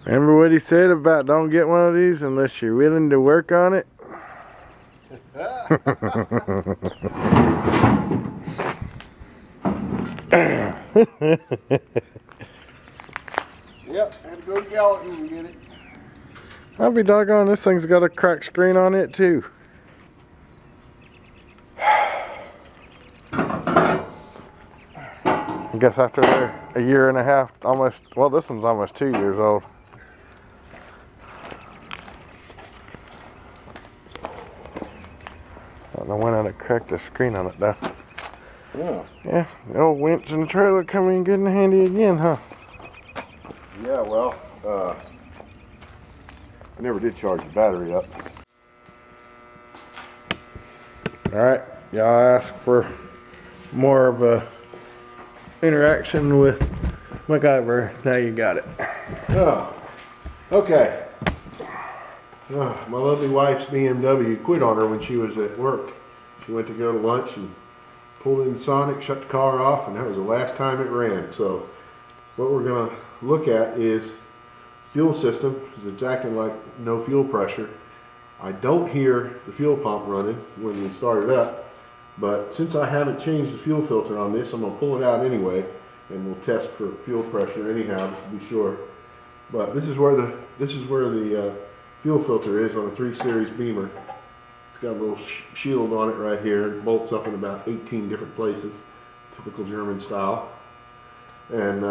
Remember what he said about don't get one of these unless you're willing to work on it? Yep, had to go to Gallatin and get it. I'll be doggone, this thing's got a cracked screen on it too. I guess after a year and a half, almost, well, this one's almost 2 years old. I don't know when I'd have cracked the screen on it though. Yeah. Yeah, the old winch and the trailer come in good and handy again, huh? Yeah, well, I never did charge the battery up. Alright, y'all asked for more of a interaction with MacGyver. Now you got it. Oh, okay. My lovely wife's BMW quit on her when she was at work. She went to go to lunch and pulled in the Sonic, shut the car off, and that was the last time it ran. So what we're going to look at is fuel system, because it's acting like no fuel pressure. I don't hear the fuel pump running when we start it up, but since I haven't changed the fuel filter on this, I'm going to pull it out anyway, and we'll test for fuel pressure anyhow, just to be sure. But this is where the fuel filter is on a 3 Series Beamer. It's got a little shield on it right here. It bolts up in about 18 different places, typical German style. And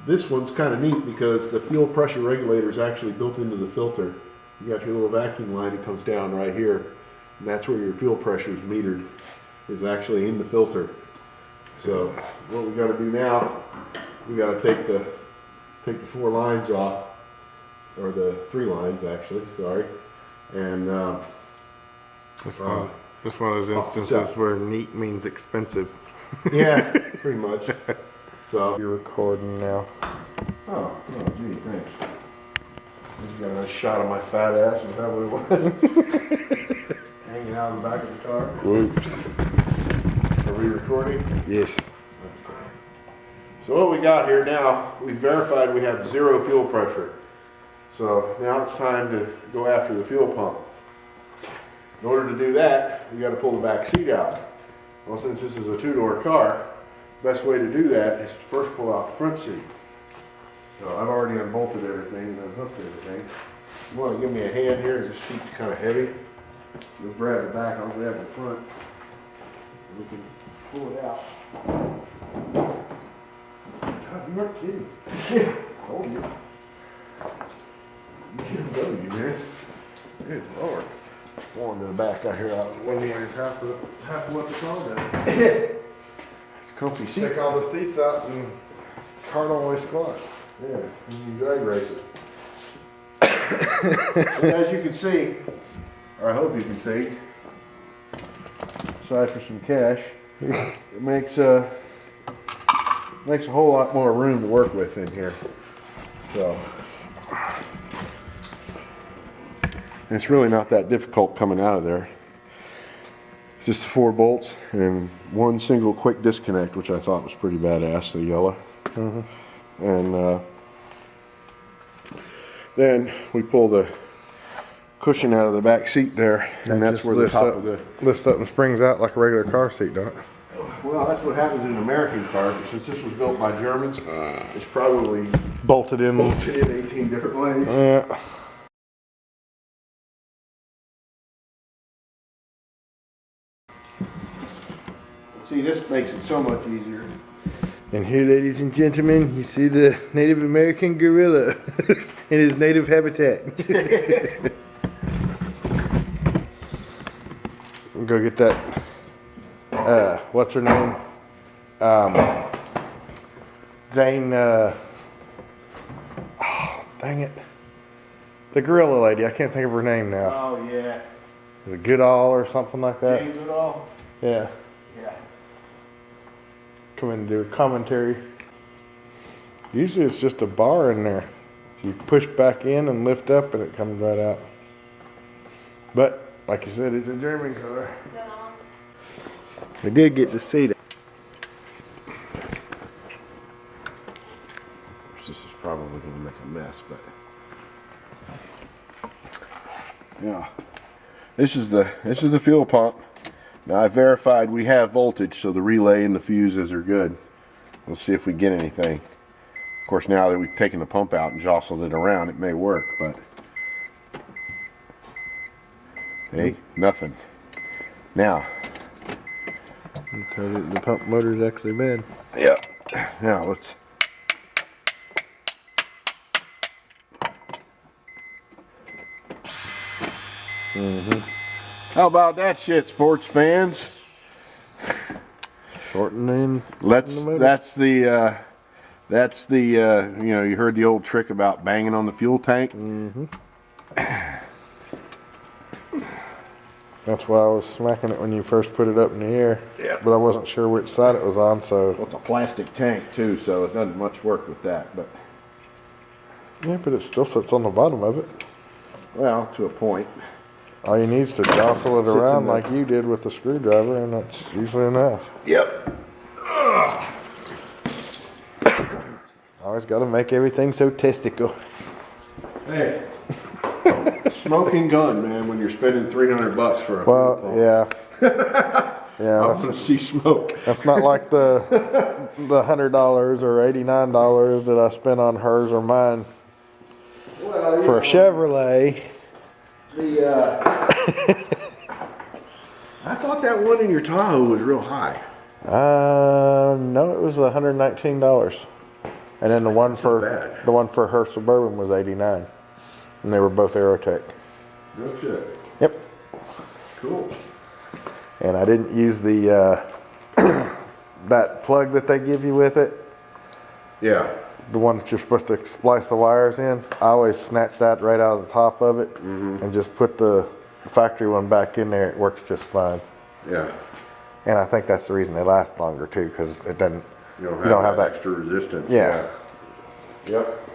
this one's kind of neat because the fuel pressure regulator is actually built into the filter. You got your little vacuum line that comes down right here, and that's where your fuel pressure is metered, is actually in the filter. So what we got to do now, we got to take the 4 lines off, or the 3 lines actually, sorry. And This one of those instances where neat means expensive. Yeah, pretty much. So you're recording now. Oh gee, thanks. You got a nice shot of my fat ass. Is that what it was? Hanging out in the back of the car. Whoops. Are we recording? Yes. Okay. So what we got here now, we verified we have 0 fuel pressure. So now it's time to go after the fuel pump. In order to do that, we got to pull the back seat out. Well, since this is a 2-door car, the best way to do that is to first pull out the front seat. So I've already unbolted everything and unhooked everything. You want to give me a hand here, this seat's kind of heavy. You'll grab the back, I'll grab the front. We can pull it out. God, you aren't kidding. Yeah, I told you. BMW, man. Good Lord. Going to the back out here. One of these half of what the car does. It's a comfy seat. Take all the seats out and car don't always squat. Yeah, you can drag race it. So as you can see, or I hope you can see, aside for some cash, it makes a whole lot more room to work with in here. So. And it's really not that difficult coming out of there. It's just 4 bolts and 1 single quick disconnect, which I thought was pretty badass, the yellow. And then we pull the cushion out of the back seat there, and that's where the top of the lifts up and springs out like a regular car seat, don't it? Well, that's what happens in American cars, but since this was built by Germans, it's probably Bolted in 18 different ways. See, this makes it so much easier. And here, ladies and gentlemen, you see the Native American gorilla in his native habitat. Go get that, what's her name? Zane, oh, dang it. The gorilla lady, I can't think of her name now. Oh, yeah. Is it Goodall or something like that? James Goodall? Yeah. Yeah. Come in and do a commentary. Usually it's just a bar in there. You push back in and lift up and it comes right out. But, like you said, it's a German car. Is that on? I did get to see that. This is probably going to make a mess, but yeah. This is the fuel pump. Now I verified we have voltage, so the relay and the fuses are good. We'll see if we get anything. Of course, now that we've taken the pump out and jostled it around, it may work, but hey, nothing. Now, The pump motor's actually bad. yeah. Now let's. How about that shit, sports fans? Shortening. That's the you know, you heard the old trick about banging on the fuel tank. That's why I was smacking it when you first put it up in the air. Yeah. But I wasn't sure which side it was on, so. Well, it's a plastic tank too, so it doesn't much work with that. But Yeah, but it still sits on the bottom of it. well, to a point. All you need is to jostle it around in the- like you did with the screwdriver, and that's usually enough. Yep. Always got to make everything so testicle. Hey, smoking gun, man. When you're spending $300 for a fuel Well, pump. yeah. I Yeah, want to see smoke. that's not like the $100 or $89 that I spent on hers or mine Well, for a Chevrolet. I thought that one in your Tahoe was real high. No, it was $119, and then the one for bad. her Suburban was $89, and they were both Aerotech. No shit. Yep. Cool. And I didn't use the that plug that they give you with it, Yeah. the one that you're supposed to splice the wires in. I always snatch that right out of the top of it and just put the factory one back in there. It works just fine. Yeah. And I think that's the reason they last longer too, because it doesn't. You You don't have that. extra resistance. Yeah. Yep.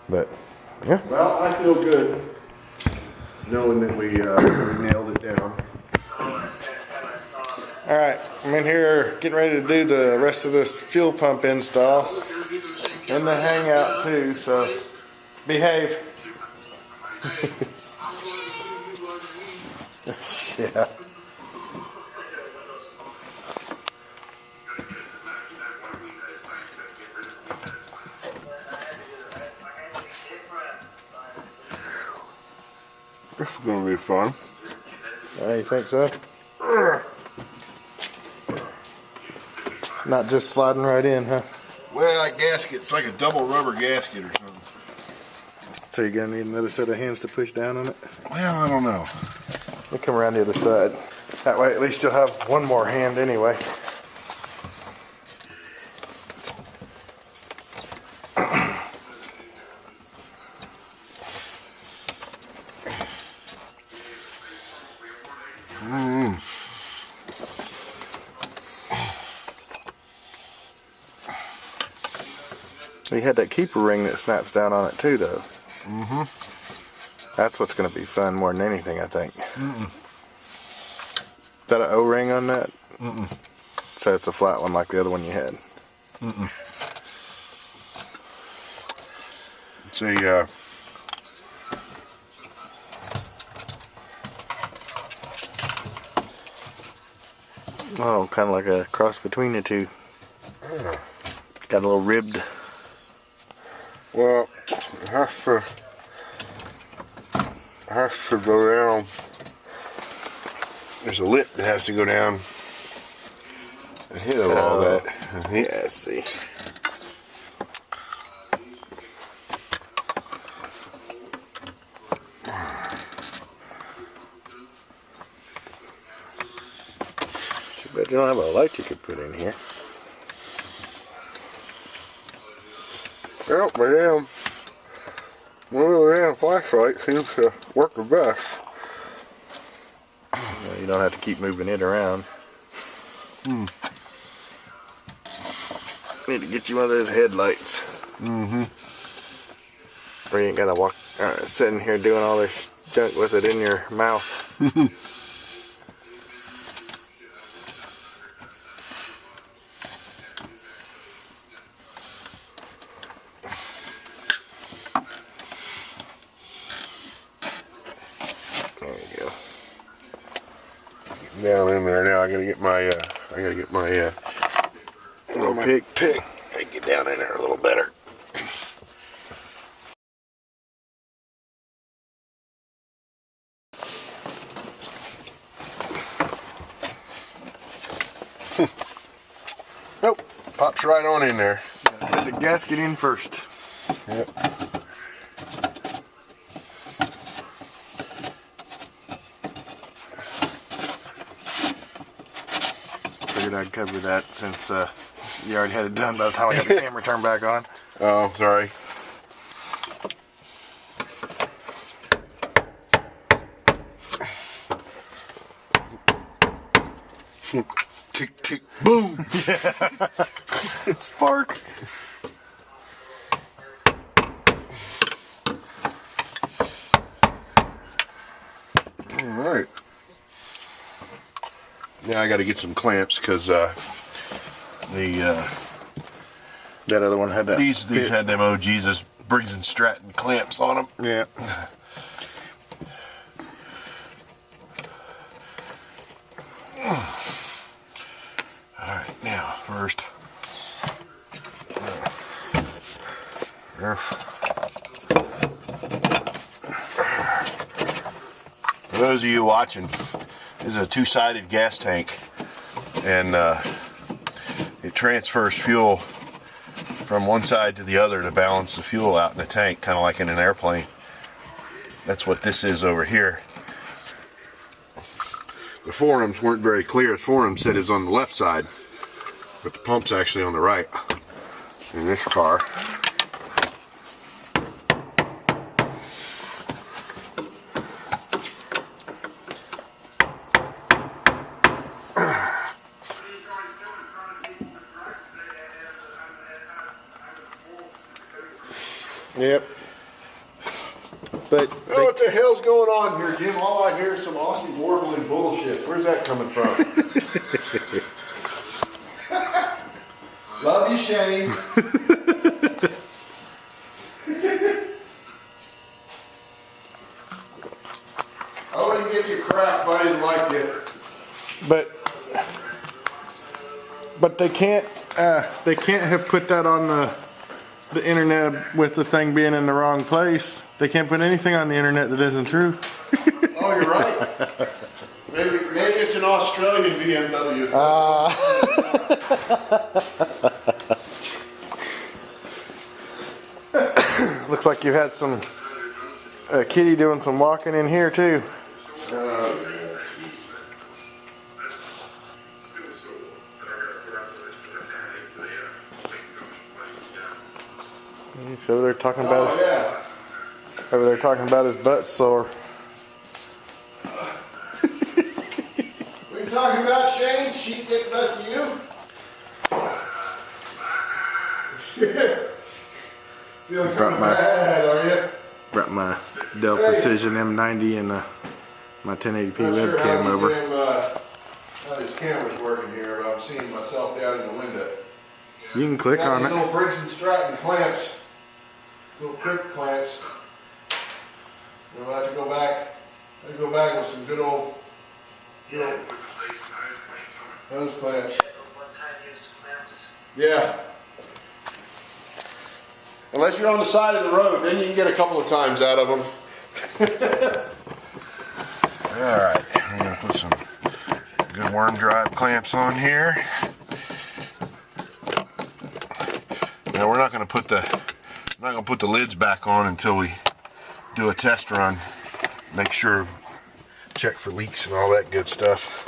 But yeah, Well, I feel good knowing that we nailed it down. all right. I'm in here getting ready to do the rest of this fuel pump install and the hangout too. So behave. Yeah. This is gonna be fun. You think so? Not just sliding right in, huh? Well, that gasket, it's like a double rubber gasket or something. So you're gonna need another set of hands to push down on it? Well, I don't know. Let me come around the other side. That way at least you'll have one more hand anyway. You had that keeper ring that snaps down on it too, though. That's what's going to be fun more than anything, I think. Is that an O-ring on that? So it's a flat one like the other one you had. It's a Oh, kind of like a cross between the two. Got a little ribbed. well, it has to go down. There's a lip that has to go down ahead of all that. Yeah, see. Too bad you don't have a light you could put in here. Well, my damn flashlight seems to work the best. You don't have to keep moving it around. Need to get you one of those headlights. Or you ain't gotta walk sitting here doing all this junk with it in your mouth. down in there now. I gotta get my pick. I get down in there a little better. Nope, pops right on in there. Put the gasket in first. Yep. Figured I'd cover that since you already had it done by the time I got the camera turned back on. Oh, sorry. Tick, tick, boom. Spark. All right. Now I got to get some clamps because that other one had that. these had them oh Jesus Briggs and Stratton clamps on them. Yeah. All right, now first. For those of you watching, this is a two-sided gas tank, and it transfers fuel from one side to the other to balance the fuel out in the tank, kind of like in an airplane. That's what this is over here. The forums weren't very clear. The forum said it was on the left side, but the pump's actually on the right in this car. Yep. But Oh, what the hell's going on here, Jim? All I hear is some Aussie warbling bullshit. Where's that coming from? Love you, Shane. I wouldn't give you crap if I didn't like you. but they can't have put that on the internet with the thing being in the wrong place. They can't put anything on the internet that isn't true. Oh, you're right. Maybe it's an Australian BMW. Looks like you had some kitty doing some walking in here too. So they're talking about. Oh, yeah. Over there talking about his butt sore. What are you talking about, Shane? She get the best of you? Feeling kind of bad, are you? Brought my Dell Precision M90 and my 1080p webcam over. How his camera's working here, but I'm seeing myself down in the window. You can click Got on these it. little Briggs and Stratton clamps, little quick clamps. We'll have to go back. With some good old those clamps. Yeah. Unless you're on the side of the road, then you can get a couple of times out of them. All right, I'm gonna put some good worm drive clamps on here. Now we're not gonna put the lids back on until we do a test run. Make sure, check for leaks and all that good stuff.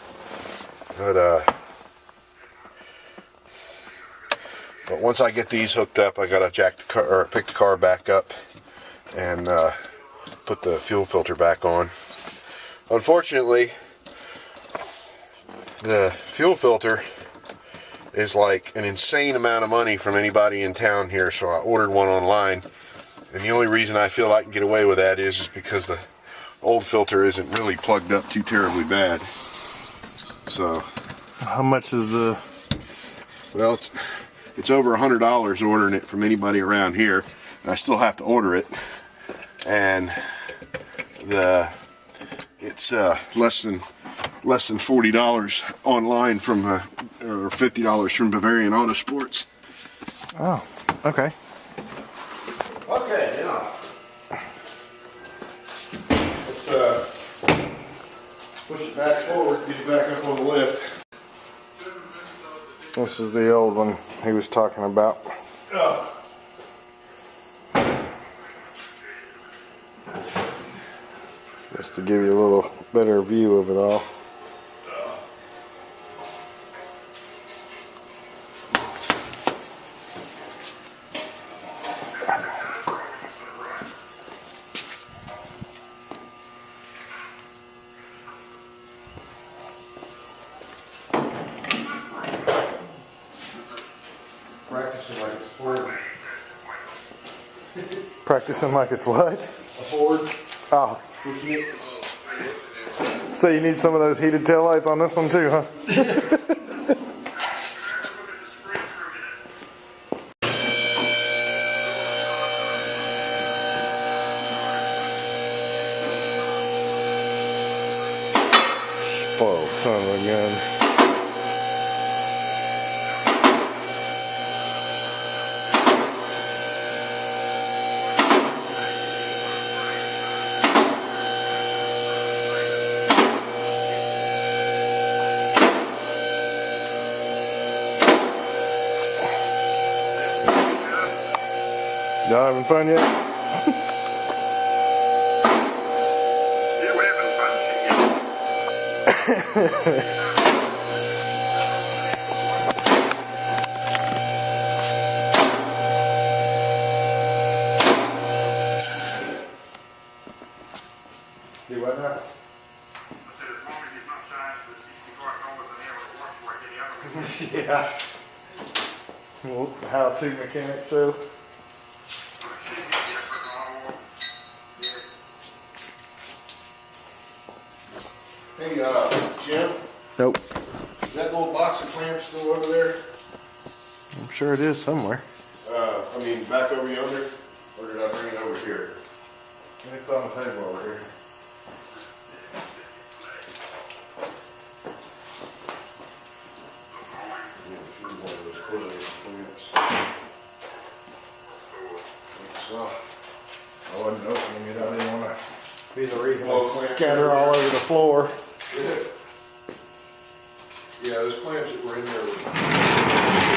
But once I get these hooked up, I gotta pick the car back up and put the fuel filter back on. Unfortunately, the fuel filter is like an insane amount of money from anybody in town here, so I ordered one online. And the only reason I feel I can get away with that is because the old filter isn't really plugged up too terribly bad. So, How much is the? well, it's over $100 ordering it from anybody around here. And I still have to order it, and it's less than less than $40 online from or $50 from Bavarian Auto Sports. Oh, okay. Okay, now let's push it back forward, get it back up on the lift. This is the old one he was talking about. Just to give you a little better view of it all. Practicing like it's Ford. Practicing like it's what? A Ford. Oh. So you need some of those heated taillights on this one too, huh? Spoiled son of a gun. Y'all having fun yet? Yeah, we're having fun, Do what now? I said, as long as he's not charged for 65 dollars an hour to watch like any other one. Yeah. Well, how-to mechanic show. Hey, Jim, Nope. is that little box of clamps still over there? I'm sure it is somewhere. I mean, back over yonder? Or did I bring it over here? It's on the table over here. Yeah, a few more of those closed clamps. So, I wasn't opening it. I didn't want to be the reason Oh, it's clamps scatter everywhere. all over the floor. yeah, those clamps that were in there were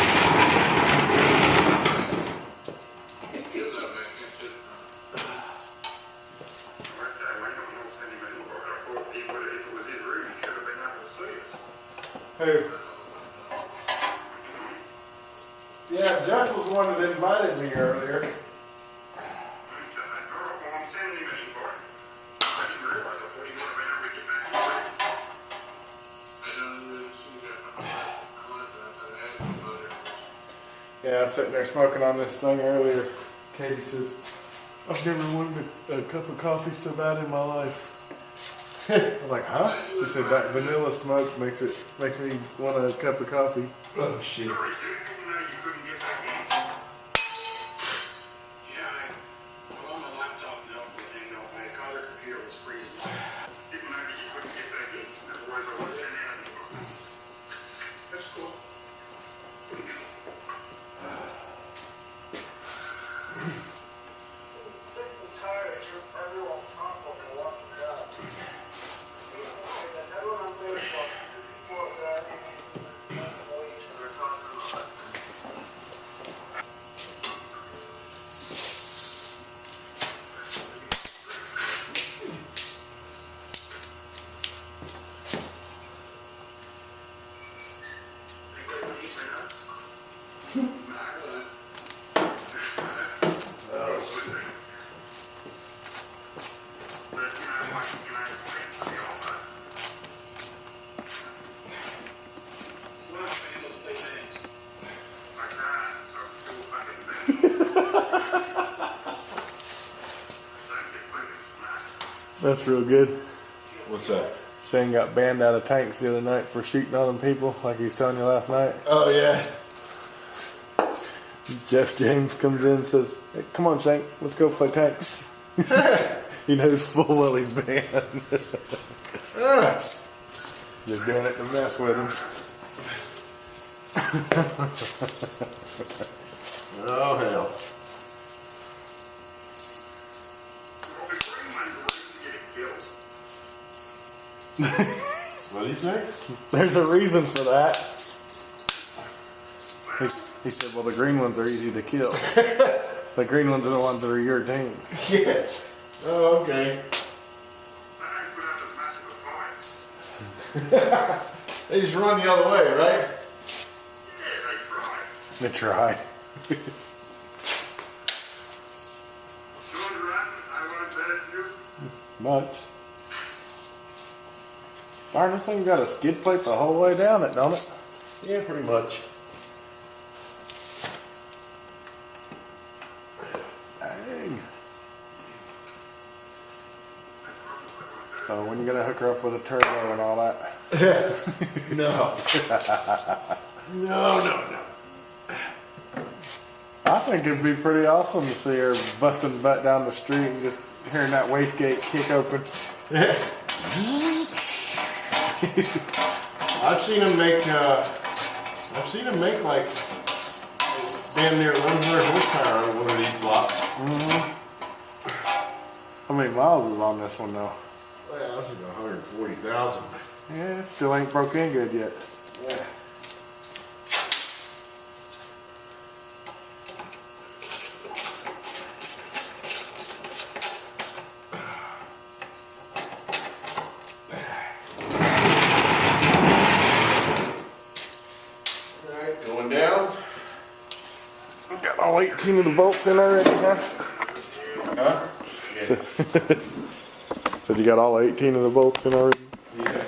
Who? Yeah, Jeff was the one that invited me earlier. Yeah, I was sitting there smoking on this thing earlier. Katie says, I've never wanted a cup of coffee so bad in my life. I was like, huh? She said that vanilla smoke makes me want a cup of coffee. oh shit. That's cool. That's real good. What's that? Shane got banned out of tanks the other night for shooting on them people, like he was telling you last night. Oh yeah. Jeff James comes in and says, hey, come on, Shane, let's go play tanks. He knows full well he's banned. You're doing it to mess with him. Oh hell. The green ones are easy to get killed. What do you say? There's a reason for that. He said, well, the green ones are easy to kill. The green ones are the ones that are your team. Yeah. Oh, okay. I don't put up as much of a fight. They just run the other way, right? Yes, I tried. They try. Doing run, I learned better than you. Much. Darn, this thing got a skid plate the whole way down it, don't it? Yeah, pretty much. Dang. So when you gonna hook her up with a turbo and all that? No. No. I think it'd be pretty awesome to see her busting butt down the street and just hearing that wastegate kick open. I've seen them make like damn near 100 horsepower on one of these blocks. How many miles is on this one though? Well, that's like 140,000. Yeah, it still ain't broke in good yet. Yeah. Alright, going down. Got all 18 of the bolts in already, huh? Huh? Yeah. Said you got all 18 of the bolts in already? Yeah.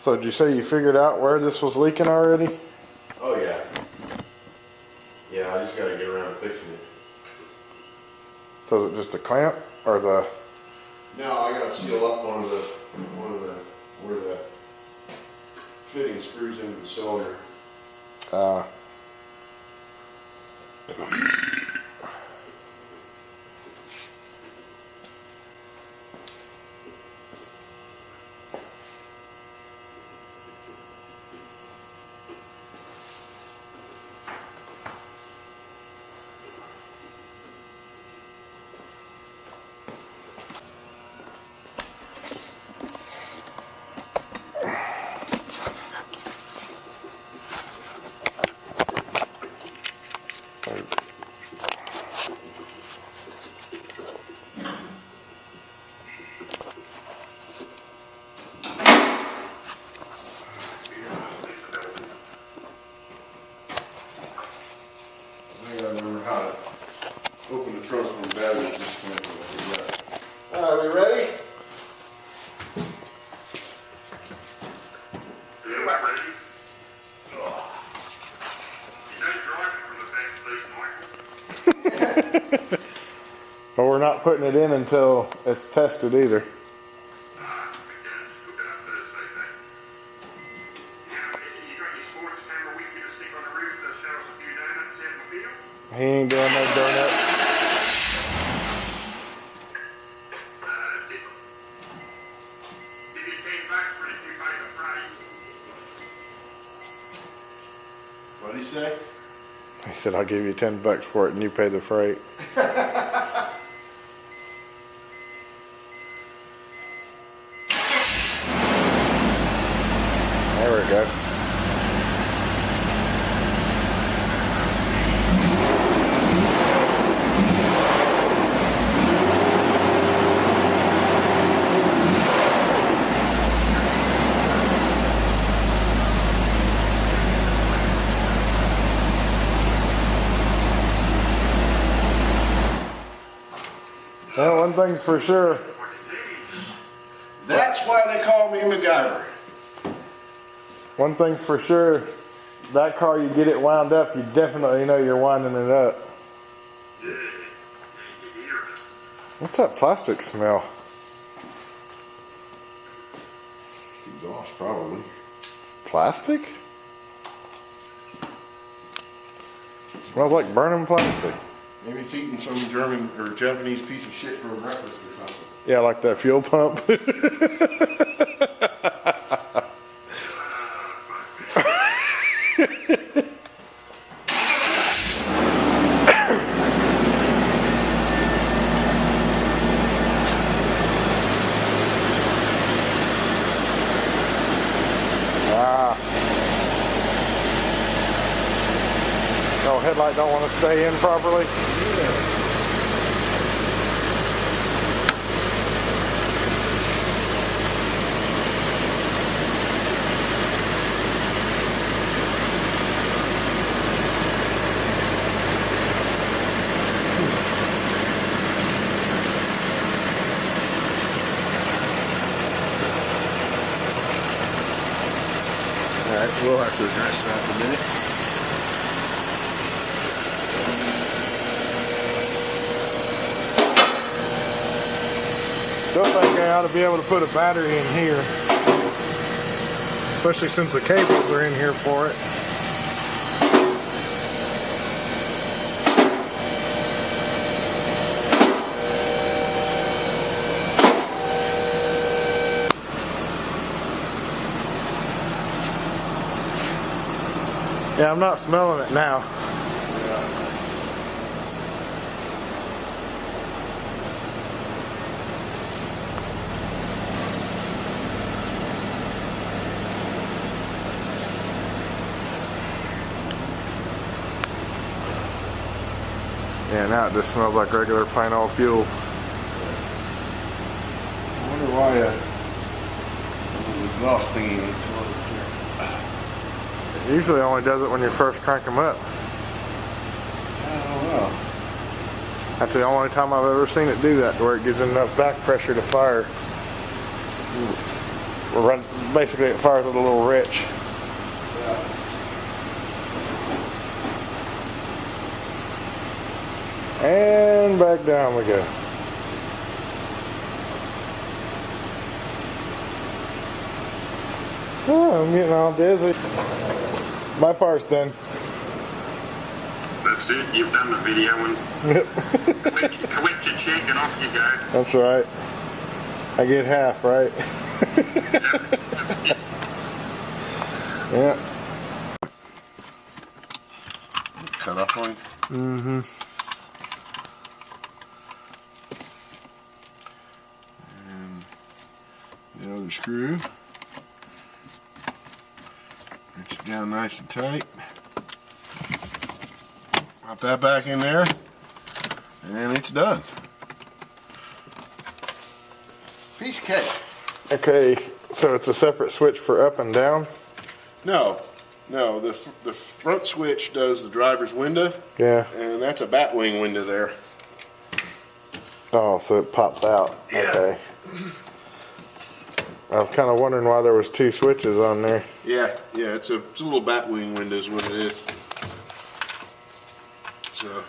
So did you say you figured out where this was leaking already? Oh yeah. Yeah, I just gotta get around to fixing it. So is it just a clamp or the? No, I gotta seal up one of the where the fitting screws into the cylinder. I gotta remember how to open the trunk when the battery's disconnected. Alright, we ready? Yeah, we're ready. You don't drive it from the back seat, Michael. Well, we're not putting it in until it's tested either. Okay, just look it up Thursday, mate. Yeah, you got your sports camera with you to stick on the roof to show us a few donuts out in the field? He ain't doing no donuts. Give you $10 for it if you pay the freight. What'd he say? He said, I'll give you $10 for it and you pay the freight. There we go. Well, one thing's for sure. That's why they call me MacGyver. One thing's for sure. That car, you get it wound up, you definitely know you're winding it up. Yeah, you hear it. What's that plastic smell? Exhaust, probably. Plastic? Smells like burning plastic. Maybe it's eating some German or Japanese piece of shit for breakfast or something. Yeah, like that fuel pump. No, headlight don't want to stay in properly. Alright, we'll have to address that in a minute. Still think I ought to be able to put a battery in here. Especially since the cables are in here for it. Yeah, I'm not smelling it now. Yeah, now it just smells like regular plain old fuel. I wonder why the exhaust thingy ain't closed here. It usually only does it when you first crank them up. I don't know. That's the only time I've ever seen it do that, where it gives enough back pressure to fire. Basically, it fires with a little rich. And back down we go. Oh, I'm getting all dizzy. My part's done. That's it, you've done the video and Yep. collect your check and off you go. That's right. I get half, right? Yeah. Cut off point. Mm-hmm. And the other screw. Reach it down nice and tight. Pop that back in there. And it's done. Piece of cake. Okay, so it's a separate switch for up and down? No, the front switch does the driver's window, Yeah. and that's a batwing window there. Oh, so it pops out. Yeah. Okay. I was kind of wondering why there was two switches on there. Yeah, it's a little batwing window is what it is. So